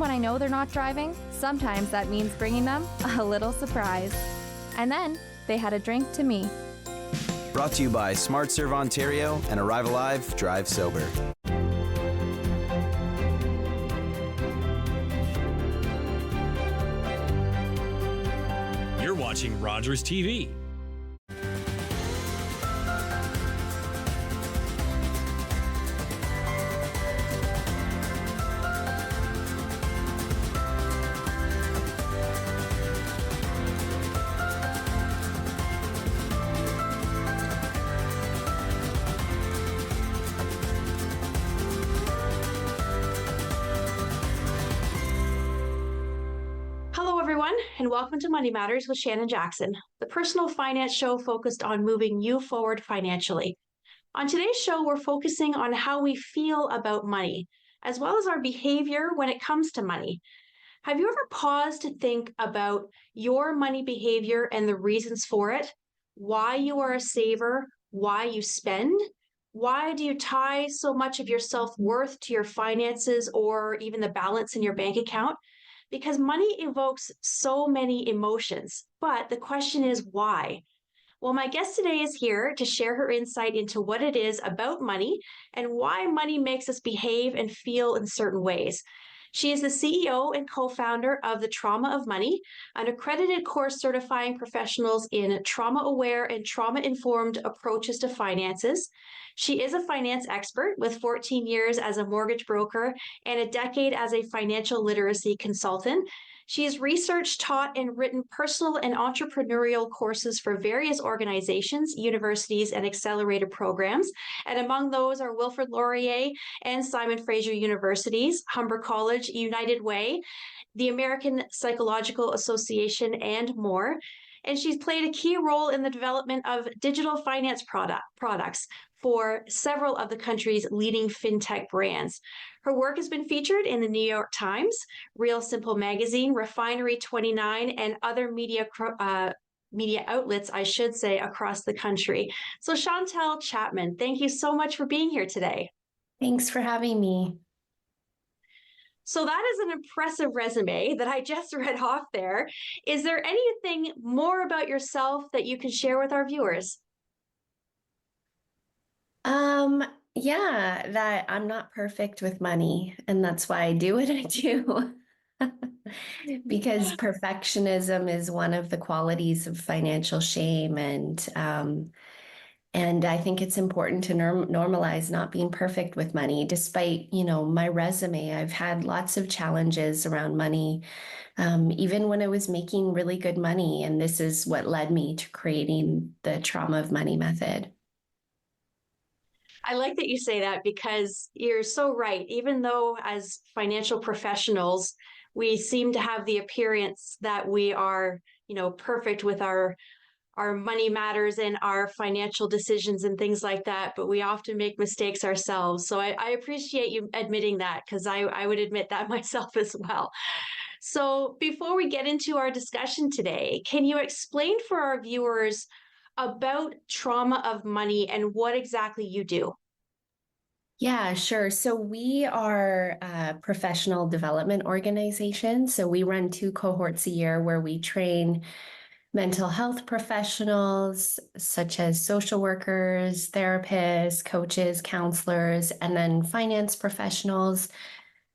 When I know they're not driving, sometimes that means bringing them a little surprise. And then they had a drink to me. Brought to you by Smart Serve Ontario and Arrive Alive, Drive Sober. You're watching Rogers TV. And welcome to Money Matters with Shannon Jackson, the personal finance show focused on moving you forward financially. On today's show, we're focusing on how we feel about money, as well as our behavior when it comes to money. Have you ever paused to think about your money behavior and the reasons for it? Why you are a saver, why you spend? Why do you tie so much of your self-worth to your finances or even the balance in your bank account? Because money evokes so many emotions, but the question is why? Well, my guest today is here to share her insight into what it is about money and why money makes us behave and feel in certain ways. She is the CEO and co-founder of The Trauma of Money, an accredited course certifying professionals in trauma-aware and trauma-informed approaches to finances. She is a finance expert with 14 years as a mortgage broker and a decade as a financial literacy consultant. She has researched, taught, and written personal and entrepreneurial courses for various organizations, universities, and accelerator programs. And among those are Wilfrid Laurier and Simon Fraser Universities, Humber College, United Way, the American Psychological Association, and more. And she's played a key role in the development of digital finance products for several of the country's leading fintech brands. Her work has been featured in the New York Times, Real Simple Magazine, Refinery 29, and other media outlets, I should say, across the country. So Chantel Chapman, thank you so much for being here today. Thanks for having me. So that is an impressive resume that I just read off there. Is there anything more about yourself that you can share with our viewers? Yeah, that I'm not perfect with money, and that's why I do what I do. Because perfectionism is one of the qualities of financial shame, and I think it's important to normalize not being perfect with money. Despite, my resume, I've had lots of challenges around money, even when I was making really good money, and this is what led me to creating the Trauma of Money method. I like that you say that because you're so right. Even though as financial professionals, we seem to have the appearance that we are, perfect with our money matters and our financial decisions and things like that, but we often make mistakes ourselves. So I appreciate you admitting that because I would admit that myself as well. So before we get into our discussion today, can you explain for our viewers about Trauma of Money and what exactly you do? Yeah, sure. So we are a professional development organization. So we run 2 cohorts a year where we train mental health professionals, such as social workers, therapists, coaches, counselors, and then finance professionals,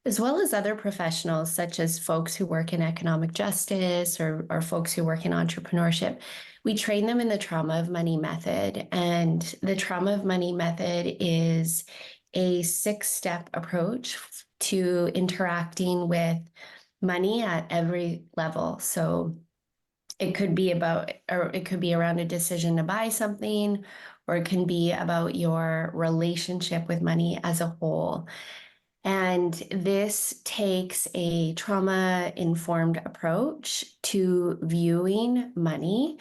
as well as other professionals, such as folks who work in economic justice or folks who work in entrepreneurship. We train them in the Trauma of Money method. And the Trauma of Money method is a 6-step approach to interacting with money at every level. So it could be around a decision to buy something, or it can be about your relationship with money as a whole. And this takes a trauma-informed approach to viewing money.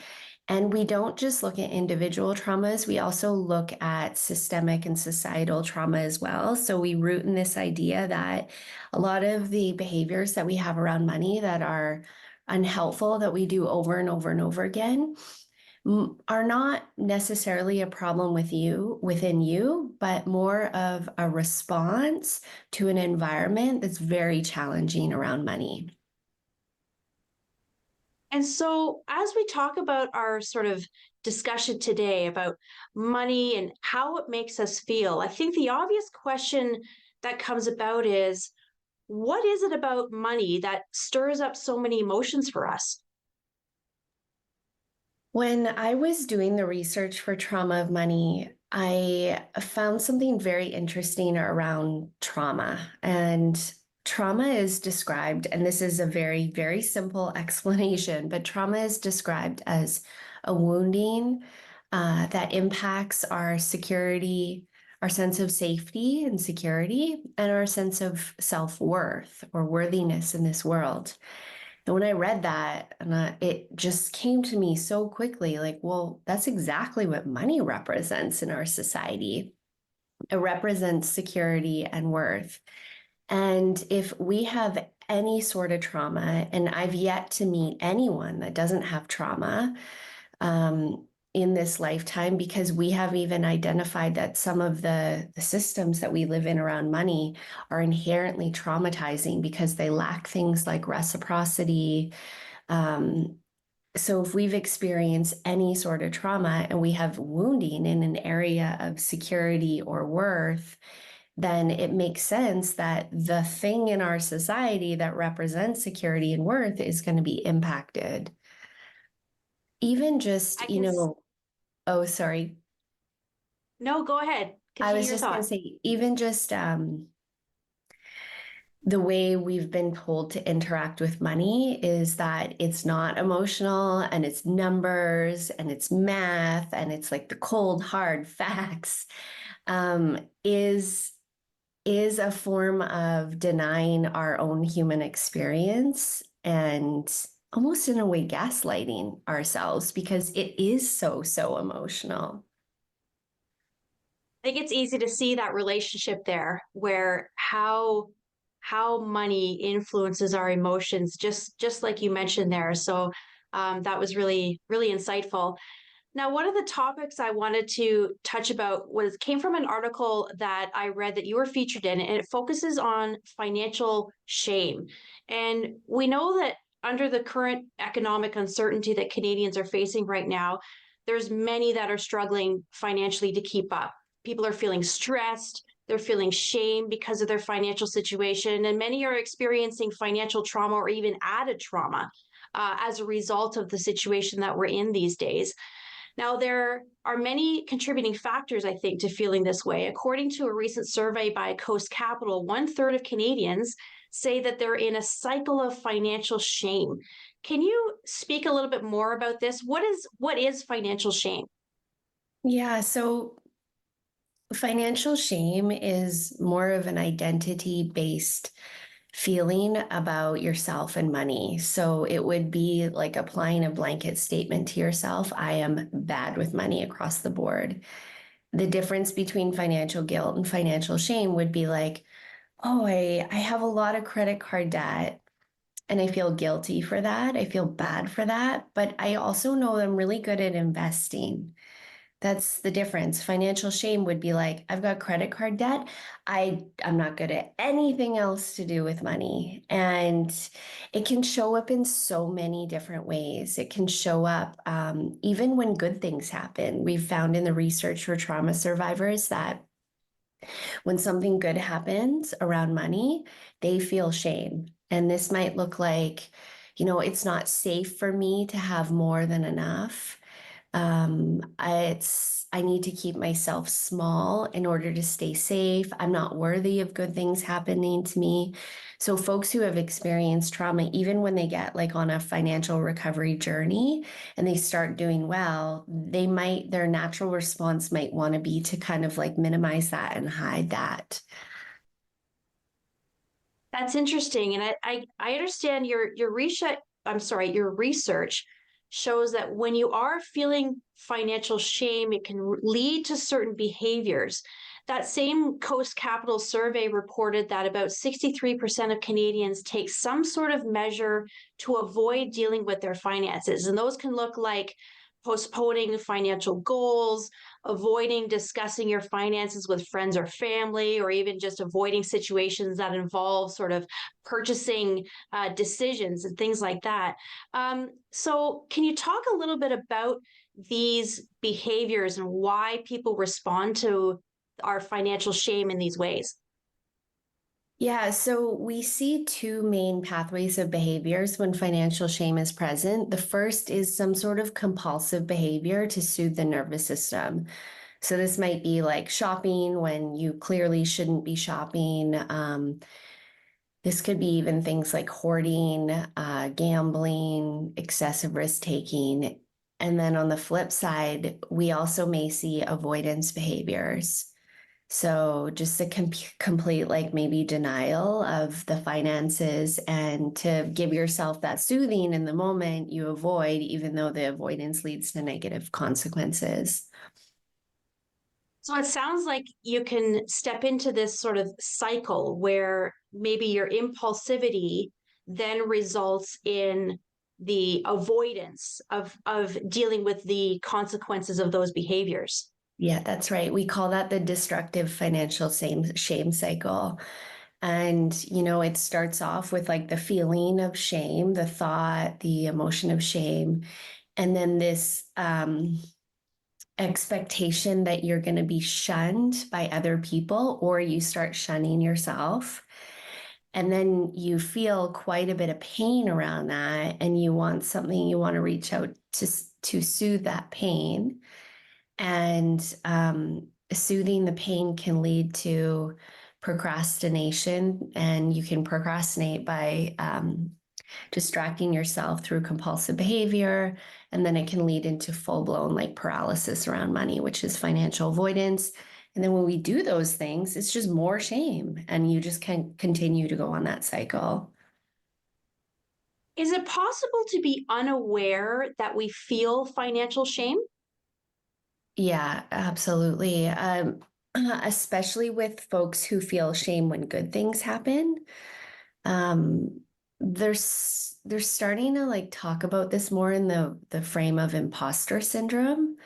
And we don't just look at individual traumas, we also look at systemic and societal trauma as well. So we root in this idea that a lot of the behaviors that we have around money that are unhelpful, that we do over and over and over again, are not necessarily a problem within you, but more of a response to an environment that's very challenging around money. And so, as we talk about our sort of discussion today about money and how it makes us feel, I think the obvious question that comes about is, what is it about money that stirs up so many emotions for us? When I was doing the research for trauma of money, I found something very interesting around trauma. And trauma is described, and this is a very, very simple explanation, but trauma is described as a wounding that impacts our security, our sense of safety and security, and our sense of self-worth or worthiness in this world. And when I read that, it just came to me so quickly, like, well, that's exactly what money represents in our society. It represents security and worth. And if we have any sort of trauma, and I've yet to meet anyone that doesn't have trauma, in this lifetime, because we have even identified that some of the systems that we live in around money are inherently traumatizing because they lack things like reciprocity. So if we've experienced any sort of trauma and we have wounding in an area of security or worth, then it makes sense that the thing in our society that represents security and worth is going to be impacted. Even I just, can, oh, sorry. no, go ahead. I Continue was your just going thought. to say, even just the way we've been told to interact with money is that it's not emotional and it's numbers and it's math and it's like the cold, hard facts, is a form of denying our own human experience and almost in a way gaslighting ourselves because it is so emotional. I think it's easy to see that relationship there where how money influences our emotions, just like you mentioned there. So that was really insightful. Now, one of the topics I wanted to touch about came from an article that I read that you were featured in, and it focuses on financial shame. And we know that under the current economic uncertainty that Canadians are facing right now, there's many that are struggling financially to keep up. People are feeling stressed, they're feeling shame because of their financial situation, and many are experiencing financial trauma or even added trauma as a result of the situation that we're in these days. Now, there are many contributing factors, I think, to feeling this way. According to a recent survey by Coast Capital, 1/3 of Canadians say that they're in a cycle of financial shame. Can you speak a little bit more about this? What is financial shame? Yeah, so financial shame is more of an identity-based feeling about yourself and money. So it would be like applying a blanket statement to yourself. I am bad with money across the board. The difference between financial guilt and financial shame would be like, oh, I have a lot of credit card debt and I feel guilty for that. I feel bad for that. But I also know I'm really good at investing. That's the difference. Financial shame would be like, I've got credit card debt. I'm not good at anything else to do with money. And it can show up in so many different ways. It can show up even when good things happen. We've found in the research for trauma survivors that when something good happens around money, they feel shame. And this might look like, it's not safe for me to have more than enough. I need to keep myself small in order to stay safe. I'm not worthy of good things happening to me. So folks who have experienced trauma, even when they get like on a financial recovery journey and they start doing well, their natural response might want to be to kind of like minimize that and hide that. That's interesting, and I understand your research. I'm sorry, your research shows that when you are feeling financial shame, it can lead to certain behaviors. That same Coast Capital survey reported that about 63% of Canadians take some sort of measure to avoid dealing with their finances, and those can look like postponing financial goals, avoiding discussing your finances with friends or family, or even just avoiding situations that involve sort of purchasing decisions and things like that. So can you talk a little bit about these behaviors and why people respond to our financial shame in these ways? Yeah, so we see two main pathways of behaviors when financial shame is present. The first is some sort of compulsive behavior to soothe the nervous system. So this might be like shopping when you clearly shouldn't be shopping. This could be even things like hoarding, gambling, excessive risk taking. And then on the flip side, we also may see avoidance behaviors. So just a complete, like maybe denial of the finances, and to give yourself that soothing in the moment, you avoid, even though the avoidance leads to negative consequences. So it sounds like you can step into this sort of cycle where maybe your impulsivity then results in the avoidance of dealing with the consequences of those behaviors. Yeah, that's right. We call that the destructive financial shame cycle. And, it starts off with like the feeling of shame, the thought, the emotion of shame, and then this expectation that you're going to be shunned by other people, or you start shunning yourself. And then you feel quite a bit of pain around that, and you want to reach out to soothe that pain. And soothing the pain can lead to procrastination, and you can procrastinate by distracting yourself through compulsive behavior. And then it can lead into full-blown like paralysis around money, which is financial avoidance. And then when we do those things, it's just more shame, and you just can continue to go on that cycle. Is it possible to be unaware that we feel financial shame? Yeah, absolutely. Especially with folks who feel shame when good things happen. Um, they're starting to like talk about this more in the frame of imposter syndrome.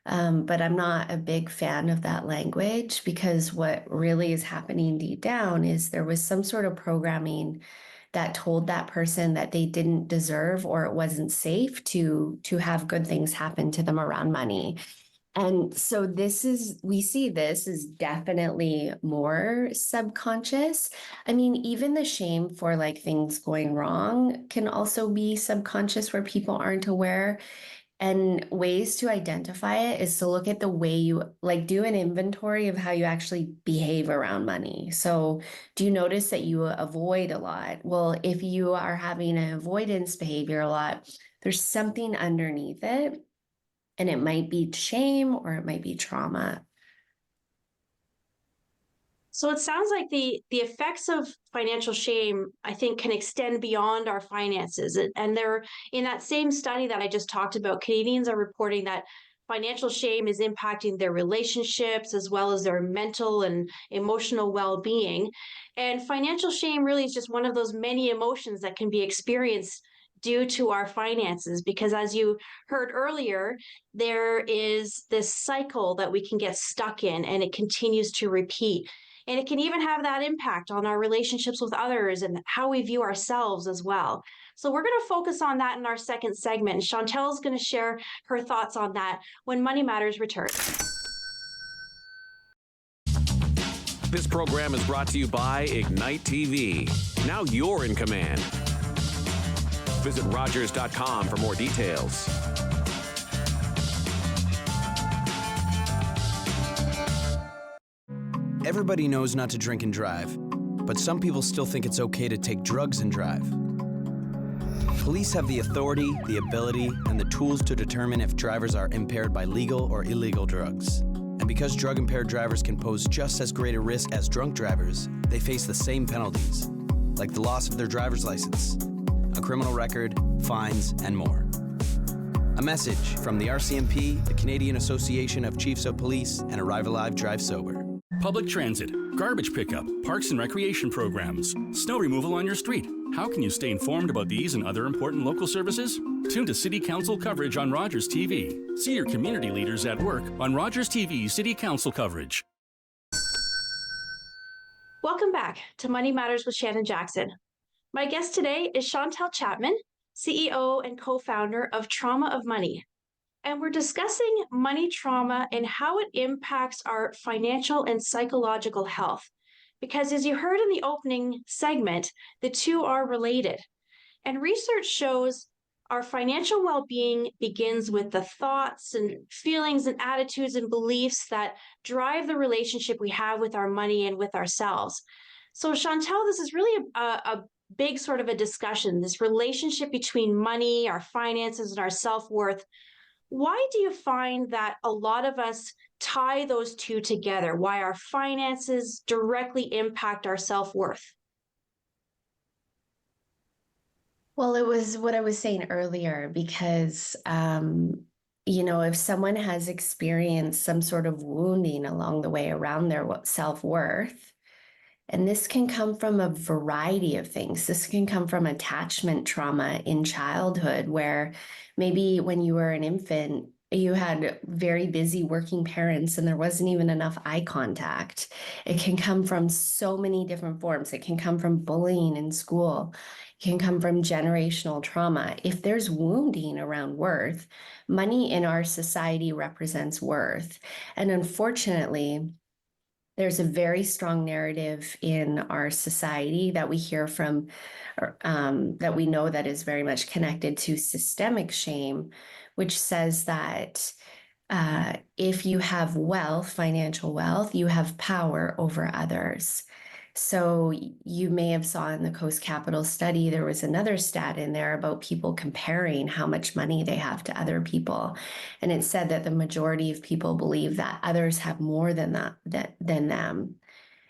But I'm not a big fan of that language, because what really is happening deep down is there was some sort of programming that told that person that they didn't deserve, or it wasn't safe to have good things happen to them around money. And so we see this is definitely more subconscious. I mean, even the shame for like things going wrong can also be subconscious, where people aren't aware. And ways to identify it is to look at the way you like do an inventory of how you actually behave around money. So do you notice that you avoid a lot? Well, if you are having an avoidance behavior a lot, there's something underneath it. And it might be shame, or it might be trauma. So it sounds like the effects of financial shame, I think, can extend beyond our finances. And they're in that same study that I just talked about, Canadians are reporting that financial shame is impacting their relationships as well as their mental and emotional well-being. And financial shame really is just one of those many emotions that can be experienced due to our finances, because as you heard earlier, there is this cycle that we can get stuck in, and it continues to repeat. And it can even have that impact on our relationships with others and how we view ourselves as well. So we're going to focus on that in our second segment. And Chantel is going to share her thoughts on that when Money Matters returns. This program is brought to you by Ignite TV. Now you're in command. Visit Rogers.com for more details. Everybody knows not to drink and drive, but some people still think it's okay to take drugs and drive. Police have the authority, the ability, and the tools to determine if drivers are impaired by legal or illegal drugs. And because drug-impaired drivers can pose just as great a risk as drunk drivers, they face the same penalties, like the loss of their driver's license, a criminal record, fines, and more. A message from the RCMP, the Canadian Association of Chiefs of Police, and Arrive Alive, Drive Sober. Public transit, garbage pickup, parks and recreation programs, snow removal on your street. How can you stay informed about these and other important local services? Tune to City Council coverage on Rogers TV. See your community leaders at work on Rogers TV City Council coverage. Welcome back to Money Matters with Shannon Jackson. My guest today is Chantel Chapman, CEO and co-founder of Trauma of Money. And we're discussing money trauma and how it impacts our financial and psychological health. Because as you heard in the opening segment, the two are related. And research shows our financial well-being begins with the thoughts and feelings and attitudes and beliefs that drive the relationship we have with our money and with ourselves. So Chantel, this is really a big sort of a discussion, this relationship between money, our finances, and our self-worth. Why do you find that a lot of us tie those two together? Why our finances directly impact our self-worth? Well, it was what I was saying earlier, because, if someone has experienced some sort of wounding along the way around their self-worth, and this can come from a variety of things. This can come from attachment trauma in childhood, where maybe when you were an infant, you had very busy working parents and there wasn't even enough eye contact. It can come from so many different forms. It can come from bullying in school. It can come from generational trauma. If there's wounding around worth, money in our society represents worth. And unfortunately, there's a very strong narrative in our society that we hear from, that we know that is very much connected to systemic shame, which says that if you have wealth, financial wealth, you have power over others. So you may have saw in the Coast Capital study, there was another stat in there about people comparing how much money they have to other people. And it said that the majority of people believe that others have more than than them.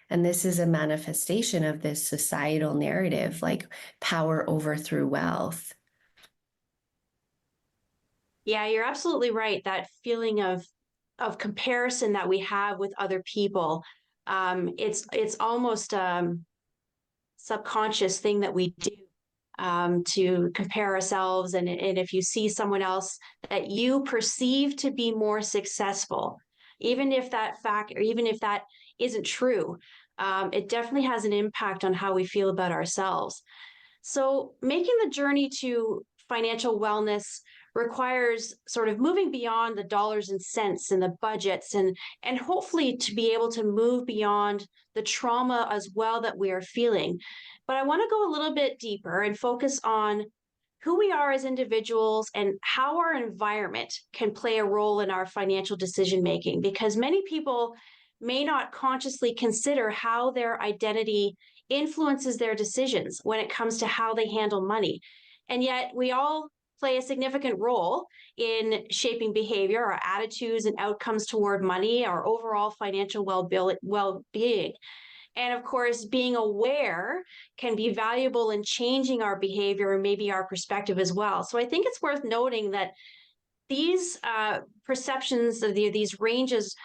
And this is a manifestation of this societal narrative, like power over through wealth. Yeah, you're absolutely right. That feeling of comparison that we have with other people, it's almost subconscious thing that we do to compare ourselves. And if you see someone else that you perceive to be more successful, even if that fact, or even if that isn't true, it definitely has an impact on how we feel about ourselves. So making the journey to financial wellness requires sort of moving beyond the dollars and cents and the budgets, and hopefully to be able to move beyond the trauma as well that we are feeling. But I want to go a little bit deeper and focus on who we are as individuals and how our environment can play a role in our financial decision making, because many people may not consciously consider how their identity influences their decisions when it comes to how they handle money. And yet we all play a significant role in shaping behavior, our attitudes and outcomes toward money, our overall financial well-being. And of course, being aware can be valuable in changing our behavior and maybe our perspective as well. So I think it's worth noting that these perceptions of these ranges,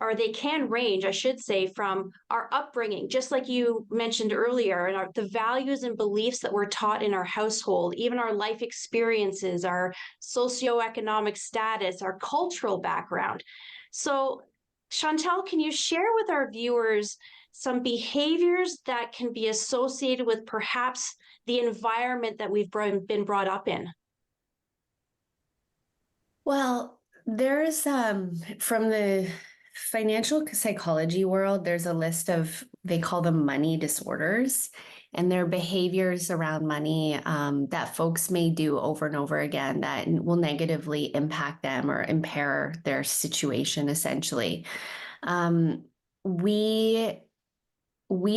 or they can range, I should say, from our upbringing, just like you mentioned earlier, and the values and beliefs that we're taught in our household, even our life experiences, our socioeconomic status, our cultural background. So, Chantel, can you share with our viewers some behaviors that can be associated with perhaps the environment that we've been brought up in? Well, there's from the financial psychology world, there's a list of, they call them money disorders, and they're behaviors around money that folks may do over and over again that will negatively impact them or impair their situation, essentially. We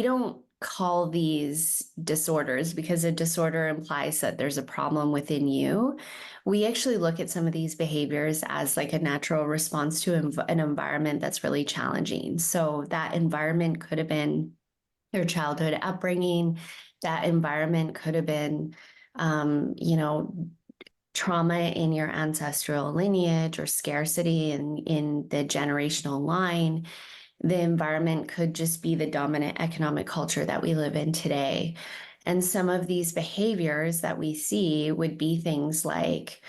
don't call these disorders because a disorder implies that there's a problem within you. We actually look at some of these behaviors as like a natural response to an environment that's really challenging. So that environment could have been your childhood upbringing. That environment could have been, trauma in your ancestral lineage or scarcity in the generational line. The environment could just be the dominant economic culture that we live in today. And some of these behaviors that we see would be things like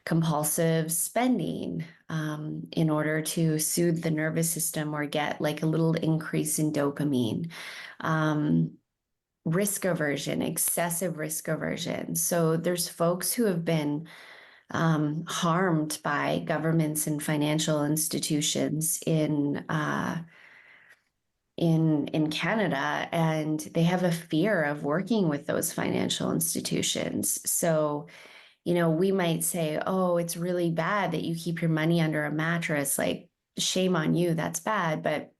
compulsive spending, in order to soothe the nervous system or get like a little increase in dopamine. Risk aversion, excessive risk aversion. So there's folks who have been harmed by governments and financial institutions in Canada, and they have a fear of working with those financial institutions. So, we might say, oh, it's really bad that you keep your money under a mattress. Like, shame on you, that's bad. But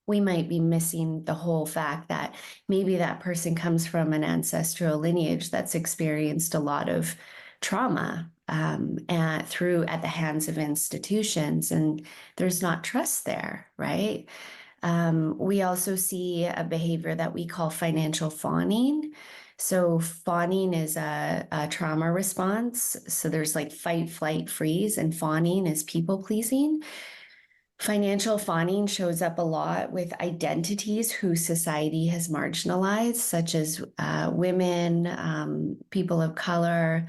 we might be missing the whole fact that maybe that person comes from an ancestral lineage that's experienced a lot of trauma at the hands of institutions, and there's not trust there, right? We also see a behavior that we call financial fawning. So fawning is a trauma response. So there's like fight, flight, freeze, and fawning is people pleasing. Financial fawning shows up a lot with identities who society has marginalized, such as women, people of color,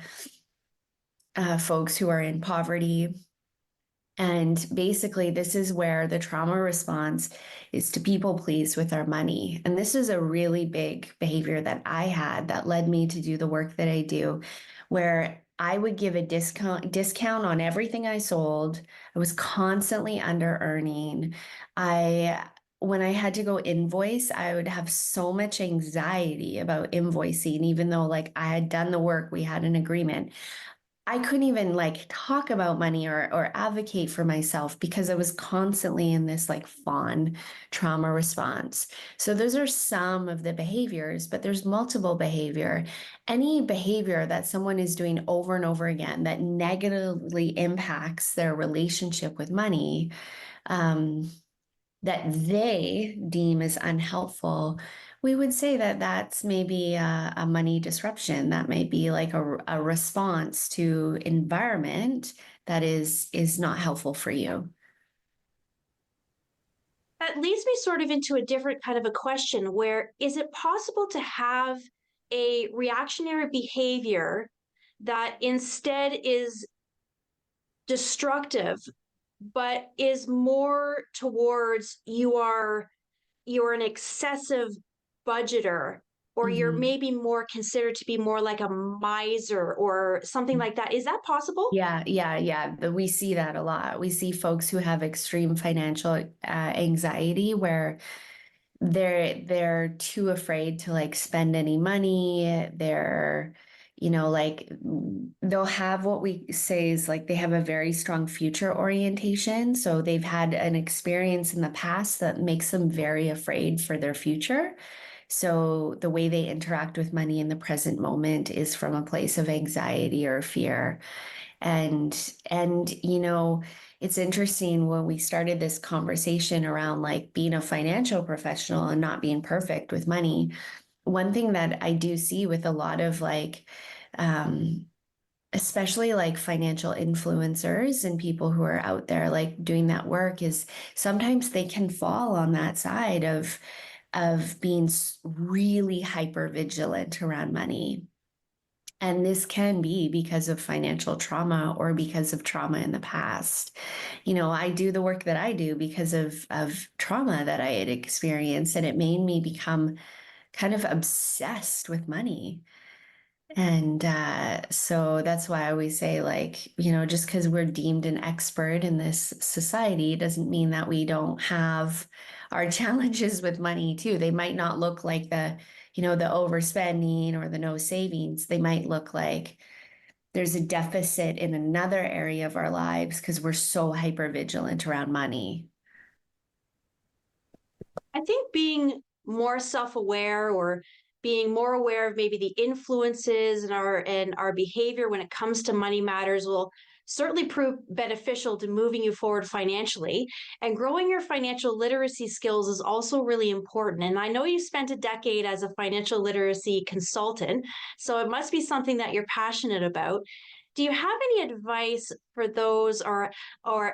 folks who are in poverty. And basically, this is where the trauma response is to people please with our money. And this is a really big behavior that I had that led me to do the work that I do, where I would give a discount on everything I sold. I was constantly under earning. When I had to go invoice, I would have so much anxiety about invoicing, even though like I had done the work, we had an agreement. I couldn't even like talk about money or advocate for myself because I was constantly in this like fawn trauma response. So those are some of the behaviors, but there's multiple behavior. Any behavior that someone is doing over and over again that negatively impacts their relationship with money, that they deem as unhelpful, we would say that that's maybe a money disruption. That may be like a response to environment that is not helpful for you. That leads me sort of into a different kind of a question where is it possible to have a reactionary behavior that instead is destructive, but is more towards you're an excessive budgeter, or you're maybe more considered to be more like a miser or something like that. Is that possible? Yeah. We see that a lot. We see folks who have extreme financial anxiety where they're too afraid to like spend any money. They're, like they'll have what we say is like they have a very strong future orientation. So they've had an experience in the past that makes them very afraid for their future. So the way they interact with money in the present moment is from a place of anxiety or fear. And it's interesting when we started this conversation around like being a financial professional and not being perfect with money. One thing that I do see with a lot of like, especially like financial influencers and people who are out there like doing that work is sometimes they can fall on that side of being really hyper vigilant around money. And this can be because of financial trauma or because of trauma in the past. I do the work that I do because of trauma that I had experienced, and it made me become kind of obsessed with money. And so that's why I always say, like, just because we're deemed an expert in this society doesn't mean that we don't have our challenges with money too. They might not look like the overspending or the no savings. They might look like there's a deficit in another area of our lives because we're so hyper vigilant around money. I think being more self-aware or being more aware of maybe the influences and our behavior when it comes to money matters will certainly prove beneficial to moving you forward financially. And growing your financial literacy skills is also really important. And I know you spent a decade as a financial literacy consultant, so it must be something that you're passionate about. Do you have any advice for those or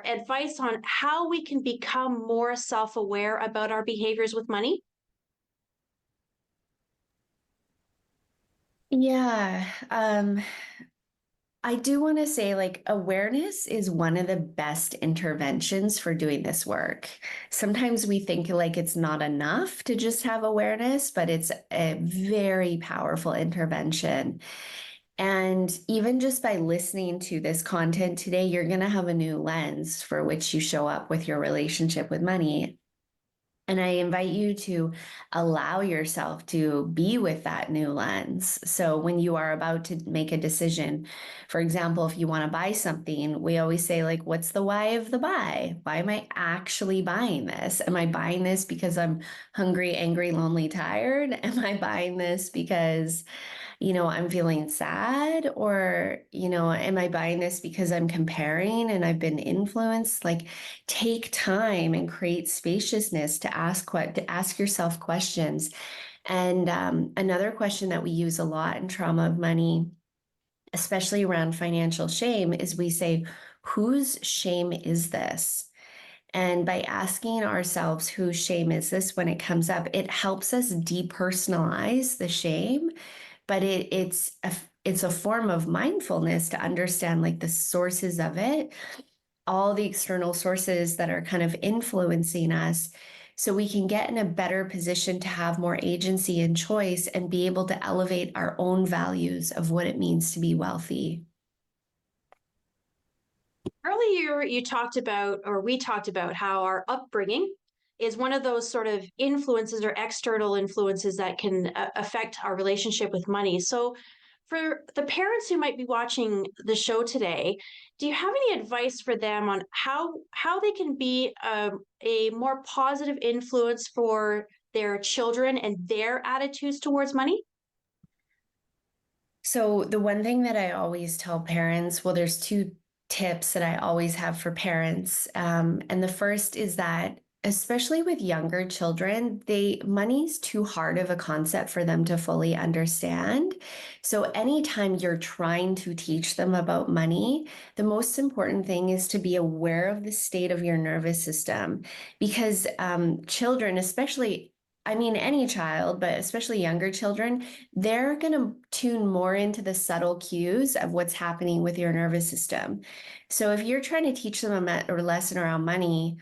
advice on how we can become more self-aware about our behaviors with money? Yeah. I do want to say, like, awareness is one of the best interventions for doing this work. Sometimes we think like it's not enough to just have awareness, but it's a very powerful intervention. And even just by listening to this content today, you're going to have a new lens for which you show up with your relationship with money. And I invite you to allow yourself to be with that new lens. So when you are about to make a decision, for example, if you want to buy something, we always say, like, what's the why of the buy? Why am I actually buying this? Am I buying this because I'm hungry, angry, lonely, tired? Am I buying this because I'm feeling sad? Or, am I buying this because I'm comparing and I've been influenced? Like, take time and create spaciousness to ask yourself questions. And another question that we use a lot in Trauma of Money, especially around financial shame, is we say, whose shame is this? And by asking ourselves whose shame is this when it comes up, it helps us depersonalize the shame, but it's a form of mindfulness to understand, like, the sources of it, all the external sources that are kind of influencing us, so we can get in a better position to have more agency and choice and be able to elevate our own values of what it means to be wealthy. Earlier, you talked about, or we talked about, how our upbringing is one of those sort of influences or external influences that can affect our relationship with money. So, for the parents who might be watching the show today, do you have any advice for them on how they can be a more positive influence for their children and their attitudes towards money? So the one thing that I always tell parents, well, there's two tips that I always have for parents. And the first is that, especially with younger children, money's too hard of a concept for them to fully understand. So anytime you're trying to teach them about money, the most important thing is to be aware of the state of your nervous system, because children, especially, I mean, any child, but especially younger children, they're going to tune more into the subtle cues of what's happening with your nervous system. So if you're trying to teach them a lesson around money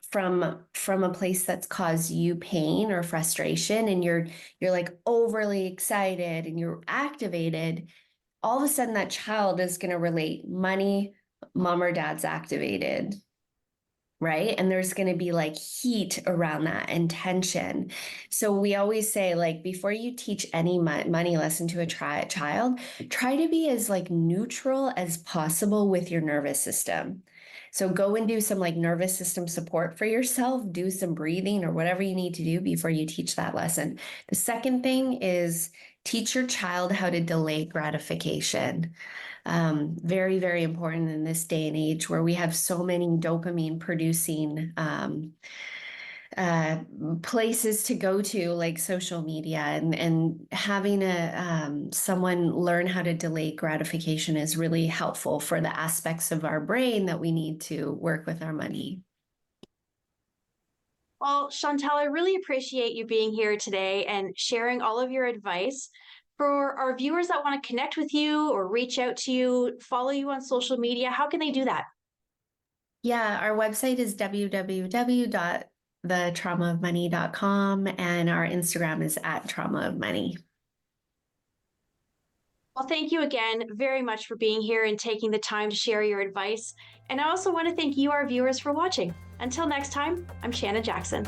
from a place that's caused you pain or frustration, and you're like overly excited and you're activated, all of a sudden that child is going to relate money, mom or dad's activated, right? And there's going to be like heat around that and tension. So we always say, like, before you teach any money lesson to a child, try to be as like neutral as possible with your nervous system. So go and do some like nervous system support for yourself, do some breathing or whatever you need to do before you teach that lesson. The second thing is teach your child how to delay gratification. Very, very important in this day and age where we have so many dopamine producing places to go to, like social media, and having someone learn how to delay gratification is really helpful for the aspects of our brain that we need to work with our money. Well, Chantel, I really appreciate you being here today and sharing all of your advice. For our viewers that want to connect with you or reach out to you, follow you on social media, how can they do that? Yeah, our website is www.thetraumaofmoney.com, and our Instagram is @traumaofmoney. Well, thank you again very much for being here and taking the time to share your advice. And I also want to thank you, our viewers, for watching. Until next time, I'm Shannon Jackson.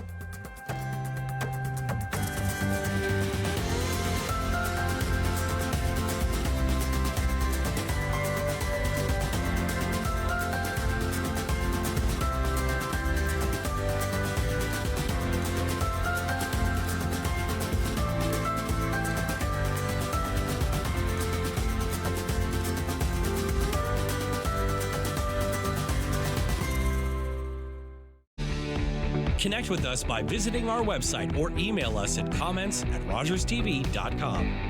Connect with us by visiting our website or email us at comments@rogerstv.com.